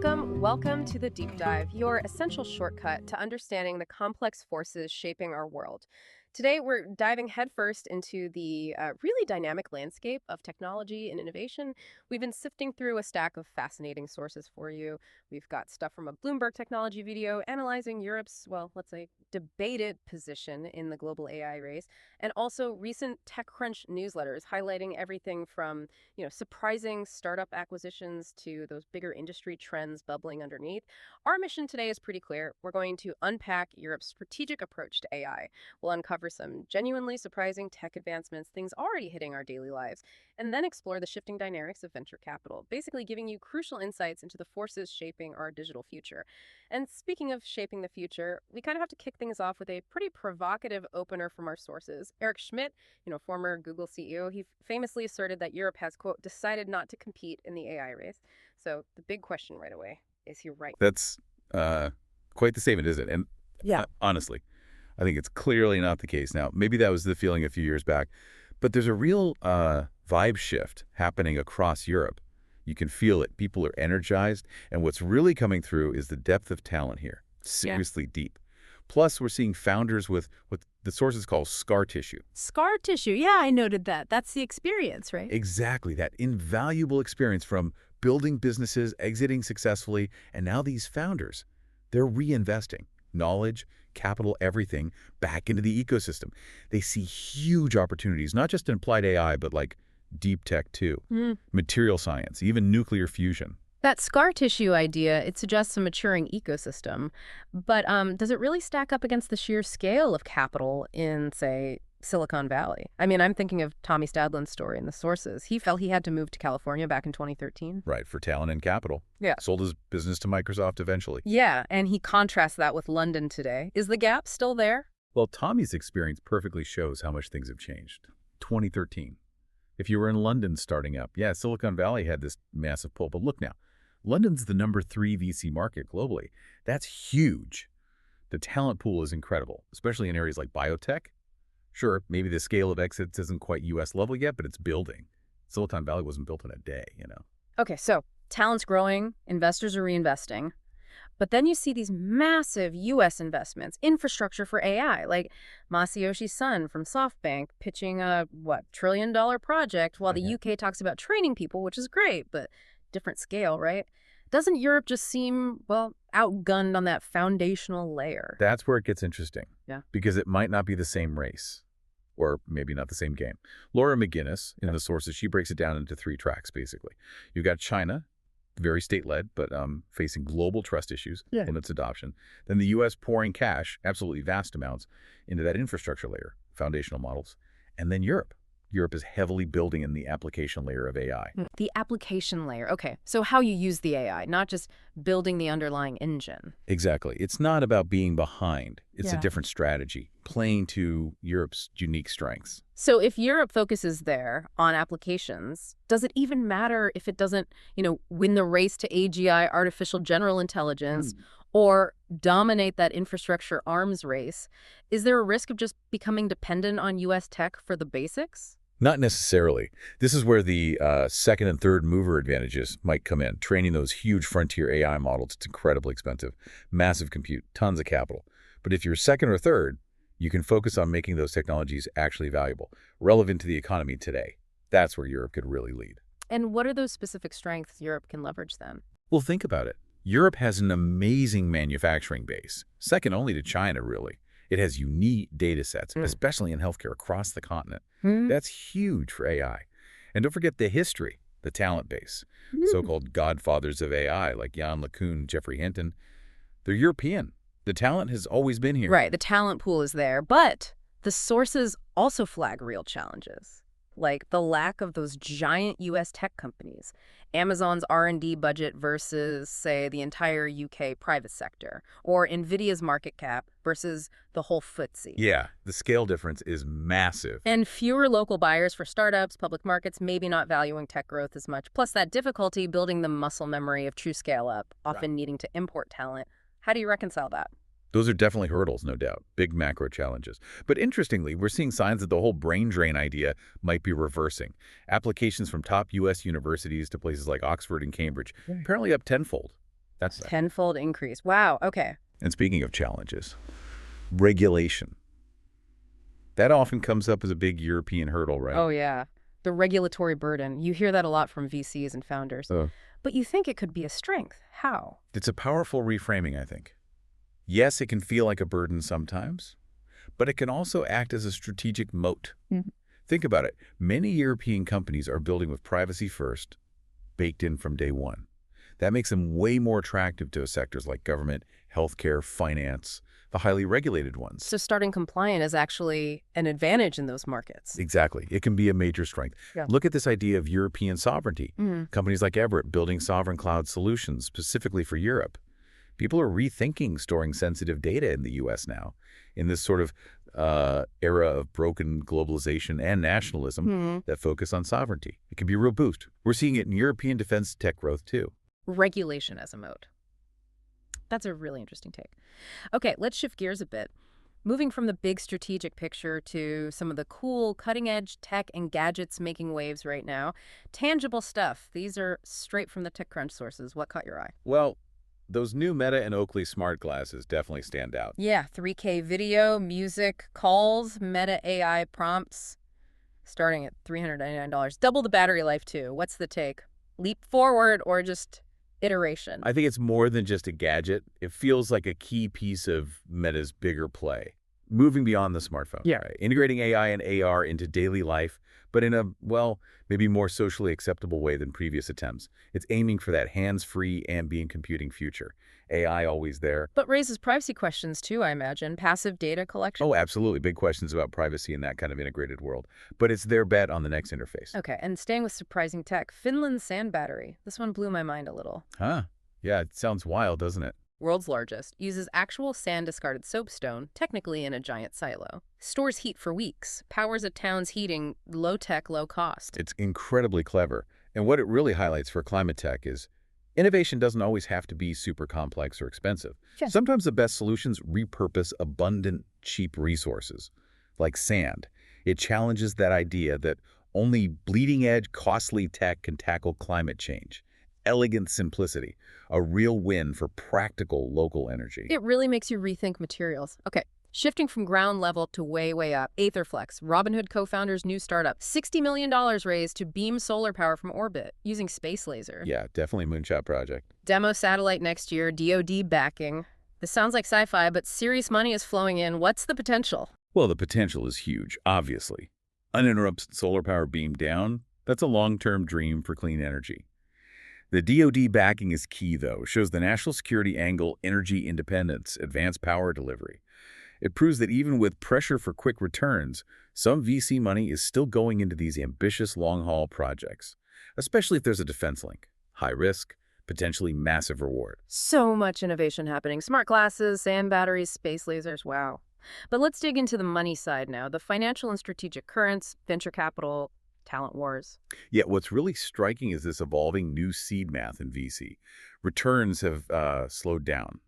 Welcome to the Deep Dive, your essential shortcut to understanding the complex forces shaping our world. Today, we're diving headfirst into the really dynamic landscape of technology and innovation. We've been sifting through a stack of fascinating sources for you. We've got stuff from a Bloomberg technology video analyzing Europe's, well, let's say, debated position in the global AI race, and also recent TechCrunch newsletters highlighting everything from, surprising startup acquisitions to those bigger industry trends bubbling underneath. Our mission today is pretty clear. We're going to unpack Europe's strategic approach to AI. We'll uncover some genuinely surprising tech advancements, things already hitting our daily lives, and then explore the shifting dynamics of venture capital, basically giving you crucial insights into the forces shaping our digital future. And speaking of shaping the future, we kind of have to kick things off with a pretty provocative opener from our sources. Eric Schmidt, former Google CEO, he famously asserted that Europe has, quote, decided not to compete in the AI race. So the big question right away, is he right? That's quite the statement, isn't it? And Yeah. honestly, I think it's clearly not the case now. Maybe that was the feeling a few years back. But there's a real vibe shift happening across Europe. You can feel it. People are energized. And what's really coming through is the depth of talent here. Seriously deep. Plus, we're seeing founders with what the sources call scar tissue. Scar tissue. Yeah, I noted that. That's the experience, right? Exactly. That invaluable experience from building businesses, exiting successfully. And now these founders, they're reinvesting knowledge, capital, everything back into the ecosystem. They see huge opportunities, not just in applied AI, but like deep tech too, material science, even nuclear fusion. That scar tissue idea, it suggests a maturing ecosystem. But does it really stack up against the sheer scale of capital in, say, Silicon Valley? I mean, I'm thinking of Tommy Stadlin's story in the sources. He felt he had to move to California back in 2013. Right, for talent and capital. Yeah. Sold his business to Microsoft eventually. Yeah, and he contrasts that with London today. Is the gap still there? Well, Tommy's experience perfectly shows how much things have changed. 2013. If you were in London starting up, yeah, Silicon Valley had this massive pull. But look now, London's the #3 VC market globally. That's huge. The talent pool is incredible, especially in areas like biotech. Sure, maybe the scale of exits isn't quite U.S. level yet, but it's building. Silicon Valley wasn't built in a day, Okay, so talent's growing, investors are reinvesting. But then you see these massive U.S. investments, infrastructure for AI, like Masayoshi Son from SoftBank pitching a, trillion-dollar project, while the U.K. talks about training people, which is great, but different scale, right? Doesn't Europe just seem, outgunned on that foundational layer? That's where it gets interesting. Yeah. Because it might not be the same race. Or maybe not the same game. Laura McGinnis, in the sources, she breaks it down into 3 tracks, basically. You've got China, very state-led, but facing global trust issues in its adoption. Then the U.S. pouring cash, absolutely vast amounts, into that infrastructure layer, foundational models. And then Europe. Europe is heavily building in the application layer of AI. The application layer. Okay, so how you use the AI, not just building the underlying engine. Exactly. It's not about being behind. It's a different strategy, playing to Europe's unique strengths. So if Europe focuses there on applications, does it even matter if it doesn't, win the race to AGI, artificial general intelligence, or dominate that infrastructure arms race? Is there a risk of just becoming dependent on U.S. tech for the basics? Not necessarily. This is where the second and third mover advantages might come in. Training those huge frontier AI models, it's incredibly expensive. Massive compute, tons of capital. But if you're second or third, you can focus on making those technologies actually valuable, relevant to the economy today. That's where Europe could really lead. And what are those specific strengths Europe can leverage then? Well, think about it. Europe has an amazing manufacturing base, second only to China, really. It has unique data sets, especially in healthcare across the continent. That's huge for AI. And don't forget the history, the talent base. So-called godfathers of AI like Jan LeCun, Jeffrey Hinton. They're European. The talent has always been here. Right, the talent pool is there, but the sources also flag real challenges, like the lack of those giant U.S. tech companies, Amazon's R&D budget versus, say, the entire UK private sector, or NVIDIA's market cap versus the whole FTSE. Yeah, the scale difference is massive. And fewer local buyers for startups, public markets maybe not valuing tech growth as much, plus that difficulty building the muscle memory of true scale-up, often needing to import talent. How do you reconcile that? Those are definitely hurdles, no doubt. Big macro challenges. But interestingly, we're seeing signs that the whole brain drain idea might be reversing. Applications from top U.S. universities to places like Oxford and Cambridge, apparently up tenfold. That's that. Tenfold increase. Wow. Okay. And speaking of challenges, regulation. That often comes up as a big European hurdle, right? Oh, yeah. The regulatory burden. You hear that a lot from VCs and founders. Uh, But you think it could be a strength. How? it's a powerful reframing, I think. Yes, it can feel like a burden sometimes, but it can also act as a strategic moat. Mhm. Think about it. Many European companies are building with privacy first, baked in from day one. That makes them way more attractive to sectors like government, healthcare, finance, the highly regulated ones. So starting compliant is actually an advantage in those markets. Exactly. It can be a major strength. Yeah. Look at this idea of European sovereignty. Mhm. Companies like Everett building sovereign cloud solutions specifically for Europe. People are rethinking storing sensitive data in the U.S. now, in this sort of era of broken globalization and nationalism Mhm. that focus on sovereignty. It can be a real boost. We're seeing it in European defense tech growth, too. Regulation as a mode. That's a really interesting take. Okay, let's shift gears a bit. Moving from the big strategic picture to some of the cool, cutting-edge tech and gadgets making waves right now. Tangible stuff. These are straight from the TechCrunch sources. What caught your eye? Well, those new Meta and Oakley smart glasses definitely stand out. Yeah, 3K video, music, calls, Meta AI prompts, starting at $399. Double the battery life, too. What's the take? Leap forward or just iteration? I think it's more than just a gadget. It feels like a key piece of Meta's bigger play. Moving beyond the smartphone. Yeah. Right? Integrating AI and AR into daily life, but in a, well, maybe more socially acceptable way than previous attempts. It's aiming for that hands-free ambient computing future. AI always there. But raises privacy questions, too, I imagine. Passive data collection. Oh, absolutely. Big questions about privacy in that kind of integrated world. But it's their bet on the next interface. Okay, and staying with surprising tech, Finland's sand battery. This one blew my mind a little. Huh? Yeah, it sounds wild, doesn't it? World's largest, uses actual sand-discarded soapstone, technically in a giant silo. Stores heat for weeks, powers a town's heating, low-tech, low-cost. It's incredibly clever. And what it really highlights for climate tech is innovation doesn't always have to be super complex or expensive. Sure. Sometimes the best solutions repurpose abundant, cheap resources, like sand. It challenges that idea that only bleeding-edge, costly tech can tackle climate change. Elegant simplicity, a real win for practical local energy. It really makes you rethink materials. Okay, shifting from ground level to way, way up. Aetherflex, Robinhood co-founder's new startup. $60 million raised to beam solar power from orbit using space laser. Yeah, definitely moonshot project. Demo satellite next year, DoD backing. This sounds like sci-fi, but serious money is flowing in. What's the potential? Well, the potential is huge, obviously. Uninterrupted solar power beam down, that's a long-term dream for clean energy. The DoD backing is key, though. Shows the national security angle, energy independence, advanced power delivery. It proves that even with pressure for quick returns, some VC money is still going into these ambitious long-haul projects, especially if there's a defense link. High risk, potentially massive reward. So much innovation happening. Smart glasses, sand batteries, space lasers, wow. But let's dig into the money side now. The financial and strategic currents, venture capital, talent wars. Yet what's really striking is this evolving new seed math in VC. Returns have slowed down.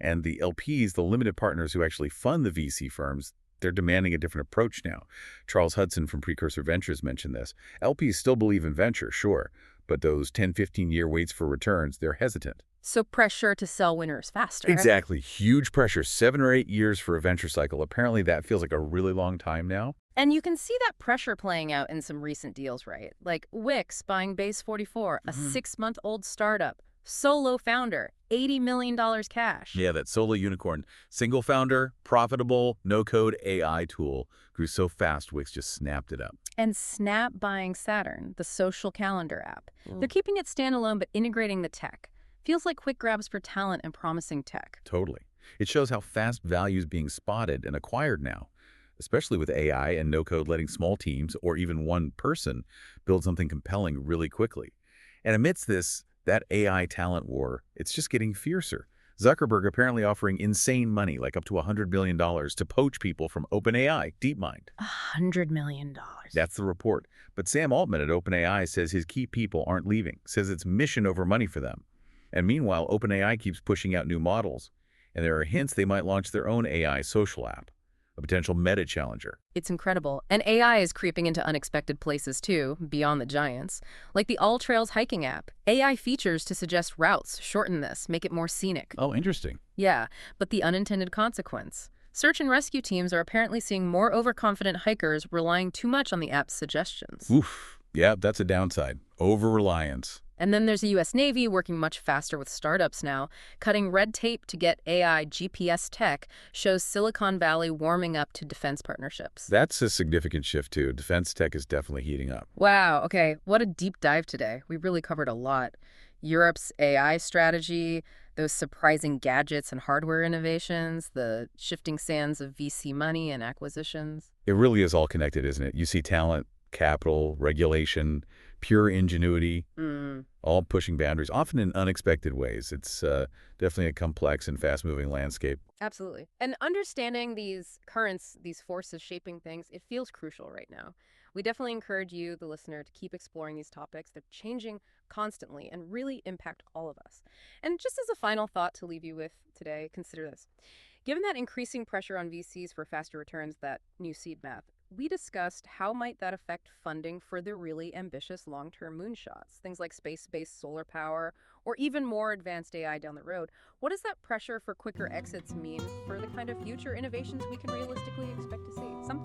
And the LPs, the limited partners who actually fund the VC firms, they're demanding a different approach now. Charles Hudson from Precursor Ventures mentioned this. LPs still believe in venture, sure, but those 10, 15-year waits for returns, they're hesitant. So pressure to sell winners faster. Exactly. Huge pressure. 7 or 8 years for a venture cycle. Apparently that feels like a really long time now. And you can see that pressure playing out in some recent deals, right? Like Wix buying Base 44, a 6-month-old startup. Solo founder, $80 million cash. Yeah, that solo unicorn. Single founder, profitable, no-code AI tool. Grew so fast, Wix just snapped it up. And Snap buying Saturn, the social calendar app. They're keeping it standalone but integrating the tech. Feels like quick grabs for talent and promising tech. Totally. It shows how fast value is being spotted and acquired now, especially with AI and no-code letting small teams or even one person build something compelling really quickly. And amidst this, that AI talent war, it's just getting fiercer. Zuckerberg apparently offering insane money, like up to $100 million, to poach people from OpenAI, DeepMind. $100 million. That's the report. But Sam Altman at OpenAI says his key people aren't leaving, says it's mission over money for them. And meanwhile, OpenAI keeps pushing out new models, and there are hints they might launch their own AI social app. a potential meta challenger. It's incredible. And AI is creeping into unexpected places too, beyond the giants. Like the All Trails hiking app. AI features to suggest routes, shorten this, make it more scenic. Oh, interesting. Yeah, but the unintended consequence. Search and rescue teams are apparently seeing more overconfident hikers relying too much on the app's suggestions. Oof. Yeah, that's a downside. Over-reliance. And then there's the U.S. Navy working much faster with startups now. Cutting red tape to get AI GPS tech shows Silicon Valley warming up to defense partnerships. That's a significant shift, too. Defense tech is definitely heating up. Wow, okay, what a deep dive today. We really covered a lot. Europe's AI strategy, those surprising gadgets and hardware innovations, the shifting sands of VC money and acquisitions. It really is all connected, isn't it? You see talent, capital, regulation, pure ingenuity, all pushing boundaries, often in unexpected ways. It's definitely a complex and fast-moving landscape. Absolutely. And understanding these currents, these forces shaping things, it feels crucial right now. We definitely encourage you, the listener, to keep exploring these topics. They're changing constantly and really impact all of us. And just as a final thought to leave you with today, consider this. Given that increasing pressure on VCs for faster returns, that new seed math, we discussed how might that affect funding for the really ambitious long-term moonshots, things like space-based solar power, or even more advanced AI down the road. What does that pressure for quicker exits mean for the kind of future innovations we can realistically expect to see? Something